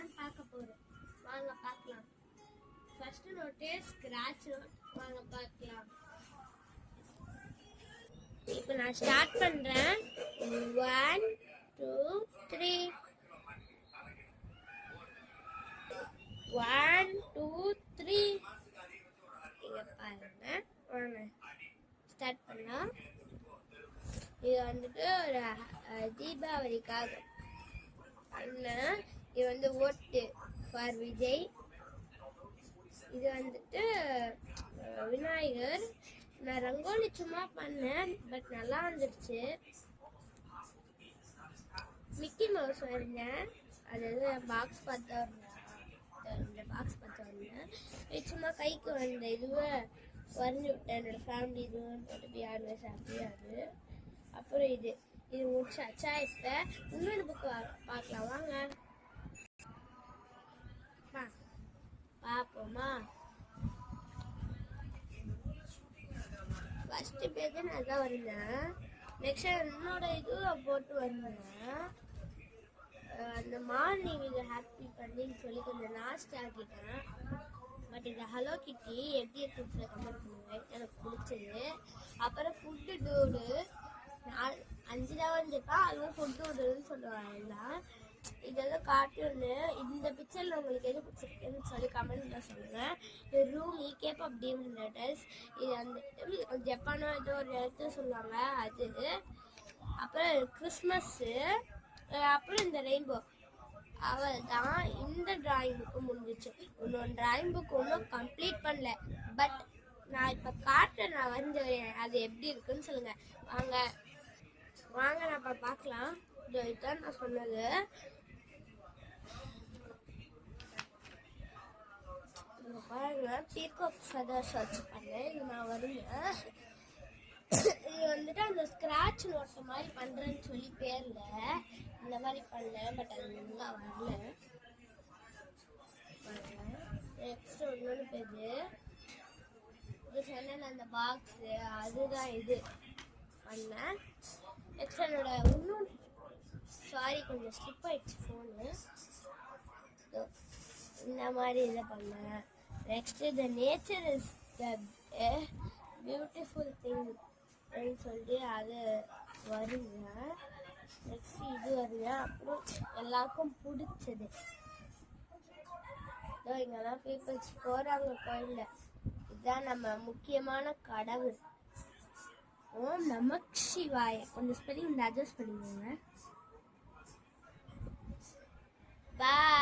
தான் பார்க்க போறோம். வாங்க பார்க்கலாம். First note scratch note. வாங்க பார்க்கலாம். இப்போ நான் ஸ்டார்ட் பண்றேன். 1 2 3 1 2 3 இங்க பாருங்க. வாங்க ஸ்டார்ட் பண்ணலாம். இது வந்துட்டு ஒரு தீபாவளிக்காக இது வந்து ஓட்டு ஃபார் விஜய். இது வந்துட்டு விநாயகர். நான் ரங்கோலி சும்மா பண்ணேன், பட் நல்லா வந்துருச்சு. மிக்கி மவுஸ் வரைஞ்சேன். அது பாக்ஸ் பார்த்தா இந்த பாக்ஸ் பார்த்தா வந்தேன். சும்மா கைக்கு வந்த இதுவை வரைஞ்சி விட்டேன். என்னோட ஃபேமிலி இதுவும் போட்டு ஆல்வேஸ் ஹாப்பியாது. அப்புறம் இது முடிச்சாச்சா? இப்போ இன்னொரு புக்கு பார்க்கலாம். வாங்க பார்ப்போமா? ஃபர்ஸ்ட் பேஜ் நான் தான் வந்தேன். நெக்ஸ்ட் என்னோட இதுவும் போட்டு வந்தேன். அந்த மார்னிங் இது ஹாப்பி பண்ணின்னு சொல்லி கொஞ்சம் லாஸ்ட் ஆகிட்டேன். பட் இந்த ஹலோ கிட்டி எப்படி இருக்குன்னு கமெண்ட் பண்ணுங்க. எனக்கு பிடிச்சது. அப்புறம் ஃபுட்டு டூடு 5 தான் வந்துருப்பேன். அதுவும் ஃபுட்டு டூடுன்னு சொல்லுவாங்க. இதெல்லாம் கார்ட்டூனு. இந்த பிக்சரில் உங்களுக்கு எது பிடிச்சிருக்குன்னு சொல்லி கமெண்ட்ல சொல்லுங்கள். இது ரூமி கேப் டீமன் லெட்டர்ஸ். இது அந்த ஜப்பானோ ஏதோ ஒரு இடத்துல சொல்லுவாங்க அது. அப்புறம் கிறிஸ்மஸ்ஸு. அப்புறம் இந்த ரெயின்போ. அவள் தான் இந்த டிராயிங் புக்கு முடிஞ்சிச்சு. இன்னொரு டிராயிங் புக் ஒன்றும் கம்ப்ளீட் பண்ணல. பட் நான் இப்போ காட்டுறேன். நான் வந்து அது எப்படி இருக்குன்னு சொல்லுங்கள். வாங்க நான் இப்போ பார்க்கலாம். இதுதான் நான் சொன்னது. பாருங்க, பீகாக் ஃபெதர் சர்ச் பண்ணேன். இது நான் வருவேன். இது வந்துட்டு அந்த ஸ்கிராட்ச் நோட்டு மாதிரி பண்ணுறேன்னு சொல்லி பேரில் இந்த மாதிரி பண்ணேன். பட் அது ஒழுங்கா வரல. நெக்ஸ்ட் இன்னொன்று பேஜ். இது சொன்னேன் அந்த பாக்ஸு, அதுதான் இது பண்ணேன். நெக்ஸ்ட் என்னோட இன்னொன்று சாரி கொஞ்சம் ஸ்லிப் ஆயிடுச்சு ஃபோனு. இந்த மாதிரி இதை பண்ணேன். Next the nature is the beautiful thing அப்படின்னு சொல்லி அது வருங்க. நெக்ஸ்ட் இது வருங்க. அப்புறம் எல்லாருக்கும் பிடிச்சது இங்கெல்லாம் பீப்புள்ஸ் போகிறாங்க கோயிலில். இதுதான் நம்ம முக்கியமான கடவுள். ஓம் நமக் சிவாய. கொஞ்சம் ஸ்பெல்லிங் இந்த அட்ஜஸ்ட் பண்ணிக்கோங்க. பாய்.